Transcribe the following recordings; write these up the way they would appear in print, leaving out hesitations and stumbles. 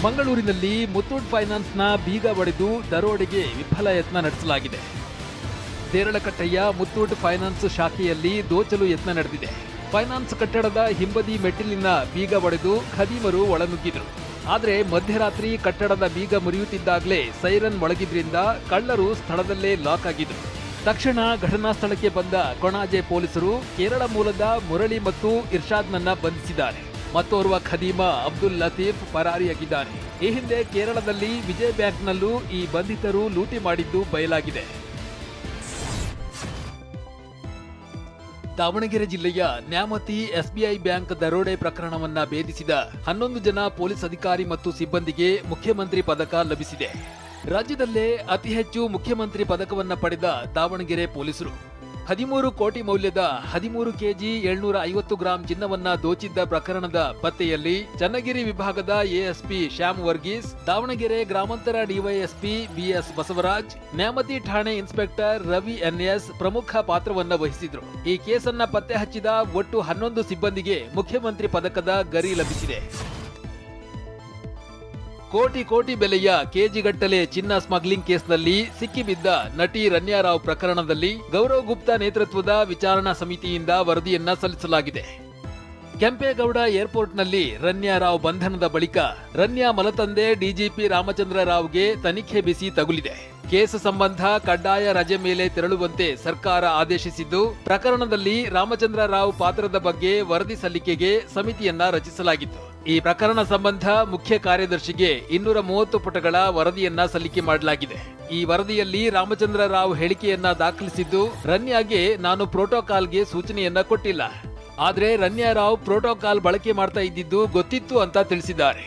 ಮಂಗಳೂರಿನಲ್ಲಿ ಮುತ್ತೂಟ್ ಫೈನಾನ್ಸ್ನ ಬೀಗ ಒಡೆದು ದರೋಡೆಗೆ ವಿಫಲ ಯತ್ನ ನಡೆಸಲಾಗಿದೆ. ದೇರಳಕಟ್ಟೆಯ ಮುತ್ತೂಟ್ ಫೈನಾನ್ಸ್ ಶಾಖೆಯಲ್ಲಿ ದೋಚಲು ಯತ್ನ ನಡೆದಿದೆ. ಫೈನಾನ್ಸ್ ಕಟ್ಟಡದ ಹಿಂಬದಿ ಮೆಟ್ಟಿಲಿನ ಬೀಗ ಒಡೆದು ಖದೀಮರು ಒಳನುಗ್ಗಿದ್ರು. ಆದರೆ ಮಧ್ಯರಾತ್ರಿ ಕಟ್ಟಡದ ಬೀಗ ಮುರಿಯುತ್ತಿದ್ದಾಗಲೇ ಸೈರನ್ ಮೊಳಗಿದ್ರಿಂದ ಕಳ್ಳರು ಸ್ಥಳದಲ್ಲೇ ಲಾಕ್ ಆಗಿದ್ರು. ತಕ್ಷಣ ಘಟನಾ ಸ್ಥಳಕ್ಕೆ ಬಂದ ಕೊಣಾಜೆ ಪೊಲೀಸರು ಕೇರಳ ಮೂಲದ ಮುರಳಿ ಮತ್ತು ಇರ್ಷಾದ್ನನ್ನ ಬಂಧಿಸಿದ್ದಾರೆ. ಮತ್ತೋರ್ವ ಖದೀಮ ಅಬ್ದುಲ್ ಲತೀಫ್ ಪರಾರಿಯಾಗಿದ್ದಾನೆ. ಈ ಹಿಂದೆ ಕೇರಳದಲ್ಲಿ ವಿಜಯ ಬ್ಯಾಂಕ್ನಲ್ಲೂ ಈ ಬಂಧಿತರು ಲೂಟಿ ಮಾಡಿದ್ದು ಬಯಲಾಗಿದೆ. ದಾವಣಗೆರೆ ಜಿಲ್ಲೆಯ ನ್ಯಾಮತಿ ಎಸ್ಬಿಐ ಬ್ಯಾಂಕ್ ದರೋಡೆ ಪ್ರಕರಣವನ್ನ ಭೇದಿಸಿದ 11 ಜನ ಪೊಲೀಸ್ ಅಧಿಕಾರಿ ಮತ್ತು ಸಿಬ್ಬಂದಿಗೆ ಮುಖ್ಯಮಂತ್ರಿ ಪದಕ ಲಭಿಸಿದೆ. ರಾಜ್ಯದಲ್ಲೇ ಅತಿ ಹೆಚ್ಚು ಮುಖ್ಯಮಂತ್ರಿ ಪದಕವನ್ನ ಪಡೆದ ದಾವಣಗೆರೆ ಪೊಲೀಸರು 13 ಕೋಟಿ ಮೌಲ್ಯದ 13 ಕೆಜಿ 750 ಗ್ರಾಂ ಚಿನ್ನವನ್ನ ದೋಚಿದ್ದ ಪ್ರಕರಣದ ಪತ್ತೆಯಲ್ಲಿ ಚನ್ನಗಿರಿ ವಿಭಾಗದ ಎಎಸ್ಪಿ ಶ್ಯಾಮ್ ವರ್ಗೀಸ್, ದಾವಣಗೆರೆ ಗ್ರಾಮಾಂತರ ಡಿವೈಎಸ್ಪಿ ಬಿಎಸ್ ಬಸವರಾಜ್, ನ್ಯಾಮತಿ ಠಾಣೆ ಇನ್ಸ್ಪೆಕ್ಟರ್ ರವಿ ಎನ್ಎಸ್ ಪ್ರಮುಖ ಪಾತ್ರವನ್ನ ವಹಿಸಿದ್ರು. ಈ ಕೇಸನ್ನ ಪತ್ತೆ ಹಚ್ಚಿದ ಒಟ್ಟು 11 ಸಿಬ್ಬಂದಿಗೆ ಮುಖ್ಯಮಂತ್ರಿ ಪದಕದ ಗರಿ ಲಭಿಸಿದೆ. ಕೋಟಿ ಬೆಲೆಯ ಕೆಜಿಗಟ್ಟಲೆ ಚಿನ್ನ ಸ್ಮಗ್ಲಿಂಗ್ ಕೇಸ್ನಲ್ಲಿ ಸಿಕ್ಕಿಬಿದ್ದ ನಟಿ ರನ್ಯಾ ರಾವ್ ಪ್ರಕರಣದಲ್ಲಿ ಗೌರವ್ ಗುಪ್ತಾ ನೇತೃತ್ವದ ವಿಚಾರಣಾ ಸಮಿತಿಯಿಂದ ವರದಿಯನ್ನ ಸಲ್ಲಿಸಲಾಗಿದೆ. ಕೆಂಪೇಗೌಡ ಏರ್ಪೋರ್ಟ್ನಲ್ಲಿ ರನ್ಯಾ ರಾವ್ ಬಂಧನದ ಬಳಿಕ ರನ್ಯಾ ಮಲತಂದೆ ಡಿಜಿಪಿ ರಾಮಚಂದ್ರ ರಾವ್ಗೆ ತನಿಖೆ ಬಿಸಿ ತಗುಲಿದೆ. ಕೇಸ್ ಸಂಬಂಧ ಕಡ್ಡಾಯ ರಜೆ ಮೇಲೆ ತೆರಳುವಂತೆ ಸರ್ಕಾರ ಆದೇಶಿಸಿದ್ದು, ಪ್ರಕರಣದಲ್ಲಿ ರಾಮಚಂದ್ರ ರಾವ್ ಪಾತ್ರದ ಬಗ್ಗೆ ವರದಿ ಸಲ್ಲಿಕೆಗೆ ಸಮಿತಿಯನ್ನ ರಚಿಸಲಾಗಿತ್ತು. ಈ ಪ್ರಕರಣ ಸಂಬಂಧ ಮುಖ್ಯ ಕಾರ್ಯದರ್ಶಿಗೆ 230 ಪುಟಗಳ ವರದಿಯನ್ನ ಸಲ್ಲಿಕೆ ಮಾಡಲಾಗಿದೆ. ಈ ವರದಿಯಲ್ಲಿ ರಾಮಚಂದ್ರ ರಾವ್ ಹೇಳಿಕೆಯನ್ನ ದಾಖಲಿಸಿದ್ದು, ರನ್ಯಾಗೆ ನಾನು ಪ್ರೋಟೋಕಾಲ್ಗೆ ಸೂಚನೆಯನ್ನ ಕೊಟ್ಟಿಲ್ಲ, ಆದ್ರೆ ರನ್ಯಾ ರಾವ್ ಪ್ರೋಟೋಕಾಲ್ ಬಳಕೆ ಮಾಡ್ತಾ ಇದ್ದಿದ್ದು ಗೊತ್ತಿತ್ತು ಅಂತ ತಿಳಿಸಿದ್ದಾರೆ.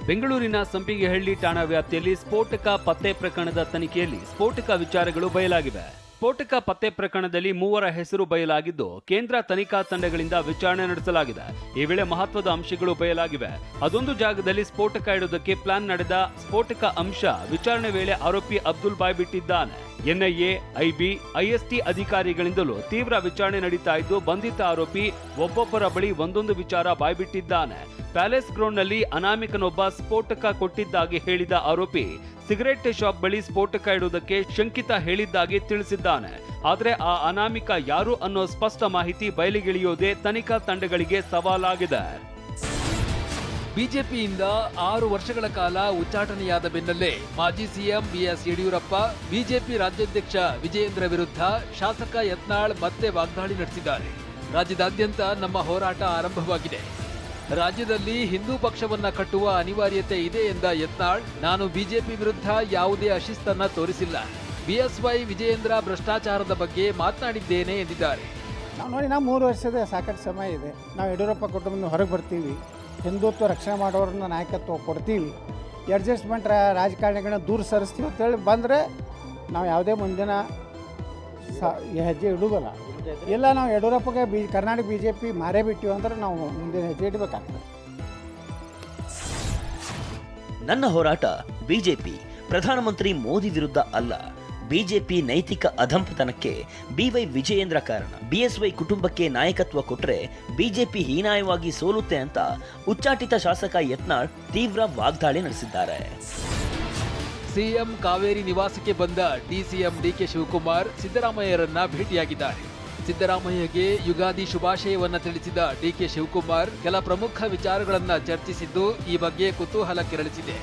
ಬೆಂಗಳೂರಿನ ಸಂಪಿಗೆಹಳ್ಳಿ ಠಾಣಾ ವ್ಯಾಪ್ತಿಯಲ್ಲಿ ಸ್ಫೋಟಕ ಪತ್ತೆ ಪ್ರಕರಣದ ತನಿಖೆಯಲ್ಲಿ ಸ್ಫೋಟಕ ವಿಚಾರಗಳು ಬಯಲಾಗಿವೆ. ಸ್ಫೋಟಕ ಪತ್ತೆ ಪ್ರಕರಣದಲ್ಲಿ 3 ಹೆಸರು ಬಯಲಾಗಿದ್ದು, ಕೇಂದ್ರ ತನಿಖಾ ತಂಡಗಳಿಂದ ವಿಚಾರಣೆ ನಡೆಸಲಾಗಿದೆ. ಈ ವೇಳೆ ಮಹತ್ವದ ಅಂಶಗಳು ಬಯಲಾಗಿವೆ. ಅದೊಂದು ಜಾಗದಲ್ಲಿ ಸ್ಫೋಟಕ ಇಡುವುದಕ್ಕೆ ಪ್ಲಾನ್ ನಡೆದ ಸ್ಫೋಟಕ ಅಂಶ ವಿಚಾರಣೆ ವೇಳೆ ಆರೋಪಿ ಅಬ್ದುಲ್ ಬಾಯ್ಬಿಟ್ಟಿದ್ದಾನೆ. ಎನ್ಐಎ, ಐಬಿ, ಐಎಸ್ಟಿ ಅಧಿಕಾರಿಗಳಿಂದಲೂ ತೀವ್ರ ವಿಚಾರಣೆ ನಡೀತಾ ಇದ್ದು, ಬಂಧಿತ ಆರೋಪಿ ಒಬ್ಬೊಬ್ಬರ ಬಳಿ ಒಂದೊಂದು ವಿಚಾರ ಬಾಯ್ಬಿಟ್ಟಿದ್ದಾನೆ. ಪ್ಯಾಲೇಸ್ ಗ್ರೌಂಡ್ನಲ್ಲಿ ಅನಾಮಿಕನೊಬ್ಬ ಸ್ಫೋಟಕ ಕೊಟ್ಟಿದ್ದಾಗಿ ಹೇಳಿದ ಆರೋಪಿ ಸಿಗರೆಟ್ ಶಾಪ್ ಬಳಿ ಸ್ಫೋಟಕ ಇಡುವುದಕ್ಕೆ ಶಂಕಿತ ಹೇಳಿದ್ದಾಗಿ ತಿಳಿಸಿದ್ದಾನೆ. ಆದರೆ ಆ ಅನಾಮಿಕ ಯಾರು ಅನ್ನೋ ಸ್ಪಷ್ಟ ಮಾಹಿತಿ ಬಯಲಿಗಿಳಿಯೋದೇ ತನಿಖಾ ತಂಡಗಳಿಗೆ ಸವಾಲಾಗಿದೆ. ಬಿಜೆಪಿಯಿಂದ 6 ವರ್ಷಗಳ ಕಾಲ ಉಚ್ಚಾಟನೆಯಾದ ಬೆನ್ನಲ್ಲೇ ಮಾಜಿ ಸಿಎಂ ಬಿಎಸ್ ಯಡಿಯೂರಪ್ಪ ಬಿಜೆಪಿ ರಾಜ್ಯಾಧ್ಯಕ್ಷ ವಿಜಯೇಂದ್ರ ವಿರುದ್ಧ ಶಾಸಕ ಯತ್ನಾಳ್ ಮತ್ತೆ ವಾಗ್ದಾಳಿ ನಡೆಸಿದ್ದಾರೆ. ರಾಜ್ಯದಾದ್ಯಂತ ನಮ್ಮ ಹೋರಾಟ ಆರಂಭವಾಗಿದೆ. ರಾಜ್ಯದಲ್ಲಿ ಹಿಂದೂ ಪಕ್ಷವನ್ನ ಕಟ್ಟುವ ಅನಿವಾರ್ಯತೆ ಇದೆ ಎಂದ ಯತ್ನಾಳ್, ನಾನು ಬಿಜೆಪಿ ವಿರುದ್ಧ ಯಾವುದೇ ಅಶಿಸ್ತನ್ನ ತೋರಿಸಿಲ್ಲ. ಬಿಎಸ್ವೈ ವಿಜಯೇಂದ್ರ ಭ್ರಷ್ಟಾಚಾರದ ಬಗ್ಗೆ ಮಾತನಾಡಿದ್ದೇನೆ ಎಂದಿದ್ದಾರೆ. ನೋಡಿ, ನಾವು 3 ವರ್ಷದ ಸಾಕಷ್ಟು ಸಮಯ ಇದೆ. ನಾವು ಯಡಿಯೂರಪ್ಪ ಕುಟುಂಬದಿಂದ ಹೊರಗೆ ಬರ್ತೀವಿ, ಹಿಂದುತ್ವ ರಕ್ಷಣೆ ಮಾಡೋರನ್ನ ನಾಯಕತ್ವ ಕೊಡ್ತೀವಿ, ಅಡ್ಜಸ್ಟ್ಮೆಂಟ್ ರಾಜಕಾರಣಿಗಳನ್ನ ದೂರ ಸರಿಸ್ತೀವಿ ಅಂತೇಳಿ ಬಂದರೆ ನಾವು ಯಾವುದೇ ಮುಂದಿನ ಹೆಜ್ಜೆ ಇಡುವುದಿಲ್ಲ. ಇಲ್ಲ, ನಾವು ಯಡಿಯೂರಪ್ಪಗೆ ಕರ್ನಾಟಕ ಬಿಜೆಪಿ ಮಾರೇ ಬಿಟ್ಟಿವಿ ಅಂದ್ರೆ ನಾವು ಮುಂದಿನ ಹೆಜ್ಜೆ ಇಡಬೇಕಾಗ್ತದೆ. ನನ್ನ ಹೋರಾಟ ಬಿಜೆಪಿ ಪ್ರಧಾನಮಂತ್ರಿ ಮೋದಿ ವಿರುದ್ಧ ಅಲ್ಲ. ಬಿಜೆಪಿ ನೈತಿಕ ಅಧಂಪತನಕ್ಕೆ ಬಿವೈ ವಿಜಯೇಂದ್ರ ಕಾರಣ. ಬಿಎಸ್ವೈ ಕುಟುಂಬಕ್ಕೆ ನಾಯಕತ್ವ ಕೊಟ್ಟರೆ ಬಿಜೆಪಿ ಹೀನಾಯವಾಗಿ ಸೋಲುತ್ತೆ ಅಂತ ಉಚ್ಚಾಟಿತ ಶಾಸಕ ಯತ್ನಾಳ್ ತೀವ್ರ ವಾಗ್ದಾಳಿ ನಡೆಸಿದ್ದಾರೆ. ಸಿಎಂ ಕಾವೇರಿ ನಿವಾಸಕ್ಕೆ ಬಂದ ಡಿಸಿಎಂ ಡಿಕೆ ಶಿವಕುಮಾರ್ ಸಿದ್ದರಾಮಯ್ಯರನ್ನ ಭೇಟಿಯಾಗಿದ್ದಾರೆ. ಸಿದ್ದರಾಮಯ್ಯಗೆ ಯುಗಾದಿ ಶುಭಾಶಯವನ್ನ ತಿಳಿಸಿದ ಡಿಕೆ ಶಿವಕುಮಾರ್ ಕೆಲ ಪ್ರಮುಖ ವಿಚಾರಗಳನ್ನ ಚರ್ಚಿಸಿದ್ದು, ಈ ಬಗ್ಗೆ ಕುತೂಹಲ ಕೆರಳಿಸಿದೆ.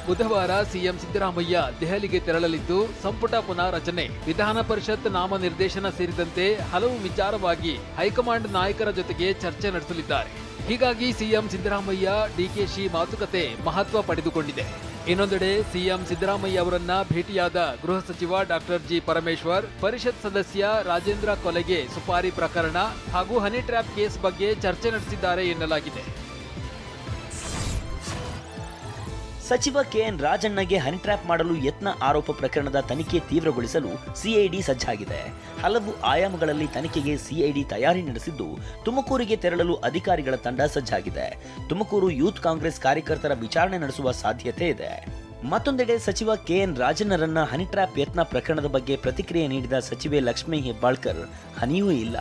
ಬುಧವಾರ ಸಿಎಂ ಸಿದ್ದರಾಮಯ್ಯ ದೆಹಲಿಗೆ ತೆರಳಲಿದ್ದು, ಸಂಪುಟ ಪುನಾರಚನೆ, ವಿಧಾನ ಪರಿಷತ್ ನಾಮನಿರ್ದೇಶನ ಸೇರಿದಂತೆ ಹಲವು ವಿಚಾರವಾಗಿ ಹೈಕಮಾಂಡ್ ನಾಯಕರ ಜೊತೆಗೆ ಚರ್ಚೆ ನಡೆಸಲಿದ್ದಾರೆ. ಹೀಗಾಗಿ ಸಿಎಂ ಸಿದ್ದರಾಮಯ್ಯ ಡಿಕೆಶಿ ಮಾತುಕತೆ ಮಹತ್ವ ಪಡೆದುಕೊಂಡಿದೆ. ಇನ್ನೊಂದೆಡೆ ಸಿಎಂ ಸಿದ್ದರಾಮಯ್ಯ ಅವರನ್ನ ಭೇಟಿಯಾದ ಗೃಹ ಸಚಿವ ಡಾಕ್ಟರ್ ಜಿ ಪರಮೇಶ್ವರ್ ಪರಿಷತ್ ಸದಸ್ಯ ರಾಜೇಂದ್ರ ಕೊಲೆಗೆ ಸುಪಾರಿ ಪ್ರಕರಣ ಹಾಗೂ ಹನಿ ಟ್ರ್ಯಾಪ್ ಕೇಸ್ ಬಗ್ಗೆ ಚರ್ಚೆ ನಡೆಸಿದ್ದಾರೆ ಎನ್ನಲಾಗಿದೆ. ಸಚಿವ ಕೆಎನ್ ರಾಜಣ್ಣಗೆ ಹನಿ ಟ್ರ್ಯಾಪ್ ಮಾಡಲು ಯತ್ನ ಆರೋಪ ಪ್ರಕರಣದ ತನಿಖೆ ತೀವ್ರಗೊಳಿಸಲು ಸಿಐಡಿ ಸಜ್ಜಾಗಿದೆ. ಹಲವು ಆಯಾಮಗಳಲ್ಲಿ ತನಿಖೆಗೆ ಸಿಐಡಿ ತಯಾರಿ ನಡೆಸಿದ್ದು, ತುಮಕೂರಿಗೆ ತೆರಳಲು ಅಧಿಕಾರಿಗಳ ತಂಡ ಸಜ್ಜಾಗಿದೆ. ತುಮಕೂರು ಯೂತ್ ಕಾಂಗ್ರೆಸ್ ಕಾರ್ಯಕರ್ತರ ವಿಚಾರಣೆ ನಡೆಸುವ ಸಾಧ್ಯತೆ ಇದೆ. ಮತ್ತೊಂದೆಡೆ ಸಚಿವ ಕೆಎನ್ ರಾಜಣ್ಣರನ್ನ ಹನಿ ಟ್ರ್ಯಾಪ್ ಯತ್ನ ಪ್ರಕರಣದ ಬಗ್ಗೆ ಪ್ರತಿಕ್ರಿಯೆ ನೀಡಿದ ಸಚಿವೆ ಲಕ್ಷ್ಮೀ ಹೆಬ್ಬಾಳ್ಕರ್, ಹನಿಯೂ ಇಲ್ಲ,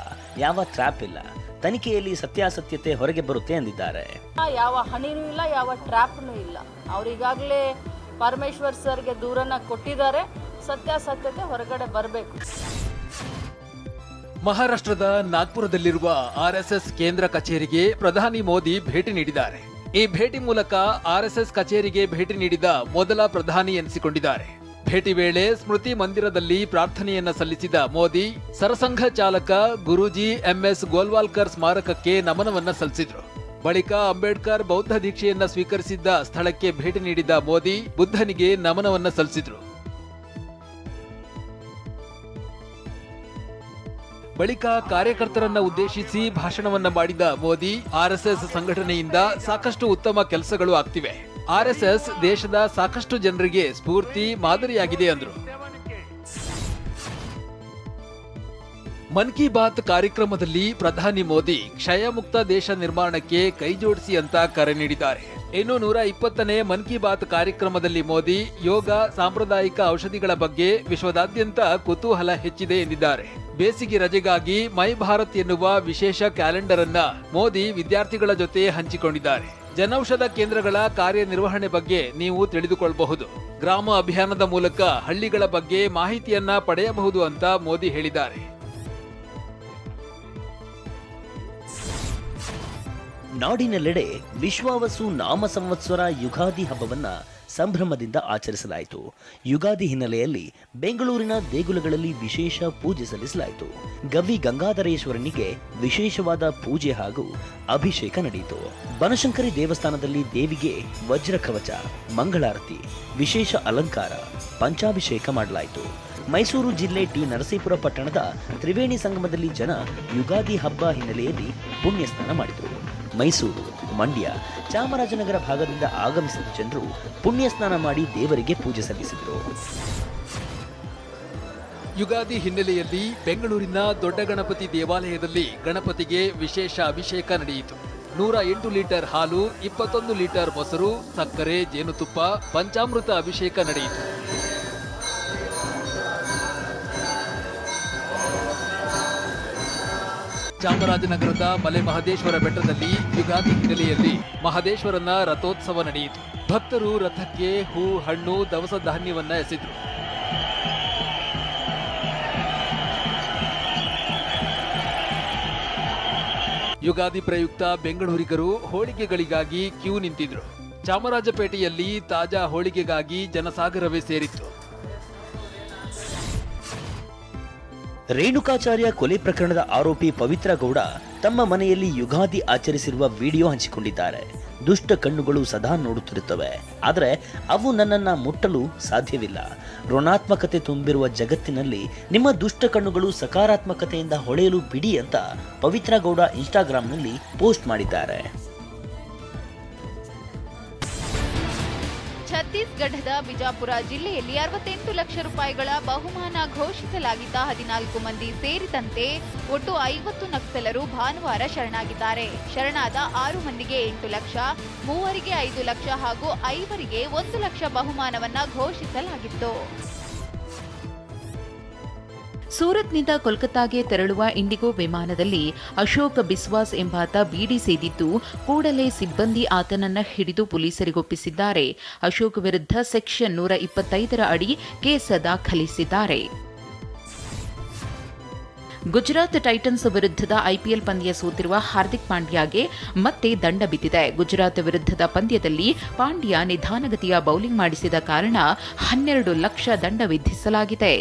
ಯಾವ ಟ್ರ್ಯಾಪ್ ಇಲ್ಲ, ತನಿಖೆಯಲ್ಲಿ ಸತ್ಯಾಸತ್ಯತೆ ಹೊರಗೆ ಬರುತ್ತೆ ಎಂದಿದ್ದಾರೆ. ಯಾವ ಹಣಿನೂ ಇಲ್ಲ, ಯಾವ ಟ್ರ್ಯಾಪ್ನೂ ಇಲ್ಲ. ಅವರಿಗಾಗಲೇ ಪರಮೇಶ್ವರ್ ಸರ್ಗೆ ದೂರನ್ನ ಕೊಟ್ಟಿದ್ದಾರೆ. ಸತ್ಯಾಸತ್ಯತೆ ಹೊರಗಡೆ ಬರಬೇಕು. ಮಹಾರಾಷ್ಟ್ರದ ನಾಗ್ಪುರದಲ್ಲಿರುವ ಆರ್ಎಸ್ಎಸ್ ಕೇಂದ್ರ ಕಚೇರಿಗೆ ಪ್ರಧಾನಿ ಮೋದಿ ಭೇಟಿ ನೀಡಿದ್ದಾರೆ. ಈ ಭೇಟಿ ಮೂಲಕ ಆರ್ಎಸ್ಎಸ್ ಕಚೇರಿಗೆ ಭೇಟಿ ನೀಡಿದ ಮೊದಲ ಪ್ರಧಾನಿ ಎನಿಸಿಕೊಂಡಿದ್ದಾರೆ. ಭೇಟಿ ವೇಳೆ ಸ್ಮೃತಿ ಮಂದಿರದಲ್ಲಿ ಪ್ರಾರ್ಥನೆಯನ್ನ ಸಲ್ಲಿಸಿದ ಮೋದಿ ಸರಸಂಘ ಚಾಲಕ ಗುರೂಜಿ ಎಂಎಸ್ ಗೋಲ್ವಾಲ್ಕರ್ ಸ್ಮಾರಕಕ್ಕೆ ನಮನವನ್ನ ಸಲ್ಲಿಸಿದ್ರು. ಬಳಿಕ ಅಂಬೇಡ್ಕರ್ ಬೌದ್ಧ ದೀಕ್ಷೆಯನ್ನ ಸ್ವೀಕರಿಸಿದ್ದ ಸ್ಥಳಕ್ಕೆ ಭೇಟಿ ನೀಡಿದ ಮೋದಿ ಬುದ್ಧನಿಗೆ ನಮನವನ್ನ ಸಲ್ಲಿಸಿದ್ರು. ಬಳಿಕ ಕಾರ್ಯಕರ್ತರನ್ನ ಉದ್ದೇಶಿಸಿ ಭಾಷಣವನ್ನ ಮಾಡಿದ ಮೋದಿ ಆರ್ಎಸ್ಎಸ್ ಸಂಘಟನೆಯಿಂದ ಸಾಕಷ್ಟು ಉತ್ತಮ ಕೆಲಸಗಳು ಆಗ್ತಿವೆ. ಆರ್ಎಸ್ಎಸ್ ದೇಶದ ಸಾಕಷ್ಟು ಜನರಿಗೆ ಸ್ಫೂರ್ತಿ ಮಾದರಿಯಾಗಿದೆ ಅಂದ್ರು. ಮನ್ ಕಿ ಬಾತ್ ಕಾರ್ಯಕ್ರಮದಲ್ಲಿ ಪ್ರಧಾನಿ ಮೋದಿ ಕ್ಷಯ ಮುಕ್ತ ದೇಶ ನಿರ್ಮಾಣಕ್ಕೆ ಕೈಜೋಡಿಸಿ ಅಂತ ಕರೆ ನೀಡಿದ್ದಾರೆ. ಇನ್ನು 120ನೇ ಮನ್ ಕಿ ಬಾತ್ ಕಾರ್ಯಕ್ರಮದಲ್ಲಿ ಮೋದಿ ಯೋಗ, ಸಾಂಪ್ರದಾಯಿಕ ಔಷಧಿಗಳ ಬಗ್ಗೆ ವಿಶ್ವದಾದ್ಯಂತ ಕುತೂಹಲ ಹೆಚ್ಚಿದೆ ಎಂದಿದ್ದಾರೆ. ಬೇಸಿಗೆ ರಜೆಗಾಗಿ ಮೈ ಭಾರತ್ ಎನ್ನುವ ವಿಶೇಷ ಕ್ಯಾಲೆಂಡರ್ ಅನ್ನ ಮೋದಿ ವಿದ್ಯಾರ್ಥಿಗಳ ಜೊತೆ ಹಂಚಿಕೊಂಡಿದ್ದಾರೆ. ಜನೌಷಧ ಕೇಂದ್ರಗಳ ಕಾರ್ಯನಿರ್ವಹಣೆ ಬಗ್ಗೆ ನೀವು ತಿಳಿದುಕೊಳ್ಳಬಹುದು. ಗ್ರಾಮ ಅಭಿಯಾನದ ಮೂಲಕ ಹಳ್ಳಿಗಳ ಬಗ್ಗೆ ಮಾಹಿತಿಯನ್ನ ಪಡೆಯಬಹುದು ಅಂತ ಮೋದಿ ಹೇಳಿದ್ದಾರೆ. ನಾಡಿನೆಲ್ಲೆಡೆ ವಿಶ್ವಾವಸು ನಾಮ ಸಂವತ್ಸರ ಯುಗಾದಿ ಹಬ್ಬವನ್ನ ಸಂಭ್ರಮದಿಂದ ಆಚರಿಸಲಾಯಿತು. ಯುಗಾದಿ ಹಿನ್ನೆಲೆಯಲ್ಲಿ ಬೆಂಗಳೂರಿನ ದೇಗುಲಗಳಲ್ಲಿ ವಿಶೇಷ ಪೂಜೆ ಸಲ್ಲಿಸಲಾಯಿತು. ಗವಿ ಗಂಗಾಧರೇಶ್ವರನಿಗೆ ವಿಶೇಷವಾದ ಪೂಜೆ ಹಾಗೂ ಅಭಿಷೇಕ ನಡೆಯಿತು. ಬನಶಂಕರಿ ದೇವಸ್ಥಾನದಲ್ಲಿ ದೇವಿಗೆ ವಜ್ರ ಕವಚ, ಮಂಗಳಾರತಿ, ವಿಶೇಷ ಅಲಂಕಾರ, ಪಂಚಾಭಿಷೇಕ ಮಾಡಲಾಯಿತು. ಮೈಸೂರು ಜಿಲ್ಲೆ ಟಿ ನರಸೀಪುರ ಪಟ್ಟಣದ ತ್ರಿವೇಣಿ ಸಂಗಮದಲ್ಲಿ ಜನ ಯುಗಾದಿ ಹಬ್ಬ ಹಿನ್ನೆಲೆಯಲ್ಲಿ ಪುಣ್ಯ ಸ್ನಾನ ಮಾಡಿದರು. ಮೈಸೂರು, ಮಂಡ್ಯ, ಚಾಮರಾಜನಗರ ಭಾಗದಿಂದ ಆಗಮಿಸಿದ ಜನರು ಪುಣ್ಯ ಸ್ನಾನ ಮಾಡಿ ದೇವರಿಗೆ ಪೂಜೆ ಸಲ್ಲಿಸಿದರು. ಯುಗಾದಿ ಹಿನ್ನೆಲೆಯಲ್ಲಿ ಬೆಂಗಳೂರಿನ ದೊಡ್ಡ ಗಣಪತಿ ದೇವಾಲಯದಲ್ಲಿ ಗಣಪತಿಗೆ ವಿಶೇಷ ಅಭಿಷೇಕ ನಡೆಯಿತು. 108 ಲೀಟರ್ ಹಾಲು, 21 ಲೀಟರ್ ಮೊಸರು, ಸಕ್ಕರೆ, ಜೇನುತುಪ್ಪ, ಪಂಚಾಮೃತ ಅಭಿಷೇಕ ನಡೆಯಿತು. ಚಾಮರಾಜನಗರದ ಮಲೆ ಮಹದೇಶ್ವರ ಬೆಟ್ಟದಲ್ಲಿ ಯುಗಾದಿ ಹಿನ್ನೆಲೆಯಲ್ಲಿ ಮಹದೇಶ್ವರನ ರಥೋತ್ಸವ ನಡೆಯಿತು. ಭಕ್ತರು ರಥಕ್ಕೆ ಹೂ, ಹಣ್ಣು, ದವಸ ಧಾನ್ಯವನ್ನ ಎಸೆದರು. ಯುಗಾದಿ ಪ್ರಯುಕ್ತ ಬೆಂಗಳೂರಿಗರು ಹೋಳಿಗೆಗಳಿಗಾಗಿ ಕ್ಯೂ ನಿಂತಿದ್ರು. ಚಾಮರಾಜಪೇಟೆಯಲ್ಲಿ ತಾಜಾ ಹೋಳಿಗೆಗಾಗಿ ಜನಸಾಗರವೇ ಸೇರಿತ್ತು. ರೇಣುಕಾಚಾರ್ಯ ಕೊಲೆ ಪ್ರಕರಣದ ಆರೋಪಿ ಪವಿತ್ರ ಗೌಡ ತಮ್ಮ ಮನೆಯಲ್ಲಿ ಯುಗಾದಿ ಆಚರಿಸಿರುವ ವಿಡಿಯೋ ಹಂಚಿಕೊಂಡಿದ್ದಾರೆ. ದುಷ್ಟ ಕಣ್ಣುಗಳು ಸದಾ ನೋಡುತ್ತಿರುತ್ತವೆ, ಆದರೆ ಅವು ನನ್ನನ್ನ ಮುಟ್ಟಲು ಸಾಧ್ಯವಿಲ್ಲ. ಋಣಾತ್ಮಕತೆ ತುಂಬಿರುವ ಜಗತ್ತಿನಲ್ಲಿ ನಿಮ್ಮ ದುಷ್ಟ ಕಣ್ಣುಗಳು ಸಕಾರಾತ್ಮಕತೆಯಿಂದ ಹೊಳೆಯಲು ಬಿಡಿ ಅಂತ ಪವಿತ್ರ ಗೌಡ ಇನ್ಸ್ಟಾಗ್ರಾಂನಲ್ಲಿ ಪೋಸ್ಟ್ ಮಾಡಿದ್ದಾರೆ. ಛತ್ತೀಸ್ಗಢದ ಬಿಜಾಪುರ ಜಿಲ್ಲೆಯಲ್ಲಿ 68 ಲಕ್ಷ ರೂಪಾಯಿಗಳ ಬಹುಮಾನ ಘೋಷಿಸಲಾಗಿದ್ದ 14 ಮಂದಿ ಸೇರಿದಂತೆ ಒಟ್ಟು 50 ನಕ್ಸಲರು ಭಾನುವಾರ ಶರಣಾಗಿದ್ದಾರೆ. ಶರಣಾದ 6 ಮಂದಿಗೆ 8 ಲಕ್ಷ, 3ರಿಗೆ 5 ಲಕ್ಷ ಹಾಗೂ 5ರಿಗೆ 1 ಲಕ್ಷ ಬಹುಮಾನವನ್ನ ಘೋಷಿಸಲಾಗಿತ್ತು. ಸೂರತ್ನಿಂದ ಕೋಲ್ಕತ್ತಾಗೆ ತೆರಳುವ ಇಂಡಿಗೋ ವಿಮಾನದಲ್ಲಿ ಅಶೋಕ್ ಬಿಸ್ವಾಸ್ ಎಂಬಾತ ಬೀಡಿ ಸೇದಿದ್ದು ಕೂಡಲೇ ಸಿಬ್ಬಂದಿ ಆತನನ್ನ ಹಿಡಿದು ಪೊಲೀಸರಿಗೊಪ್ಪಿಸಿದ್ದಾರೆ. ಅಶೋಕ್ ವಿರುದ್ಧ ಸೆಕ್ಷನ್ 125ರ ಅಡಿ ಕೇಸ್ ದಾಖಲಿಸಿದ್ದಾರೆ. ಗುಜರಾತ್ ಟೈಟನ್ಸ್ ವಿರುದ್ಧದ ಐಪಿಎಲ್ ಪಂದ್ಯ ಸೋತಿರುವ ಹಾರ್ದಿಕ್ ಪಾಂಡ್ಯಾಗೆ ಮತ್ತೆ ದಂಡ ಬಿದ್ದಿದೆ. ಗುಜರಾತ್ ವಿರುದ್ಧದ ಪಂದ್ಯದಲ್ಲಿ ಪಾಂಡ್ಯ ನಿಧಾನಗತಿಯ ಬೌಲಿಂಗ್ ಮಾಡಿಸಿದ ಕಾರಣ 12 ಲಕ್ಷ ದಂಡ ವಿಧಿಸಲಾಗಿದೆ.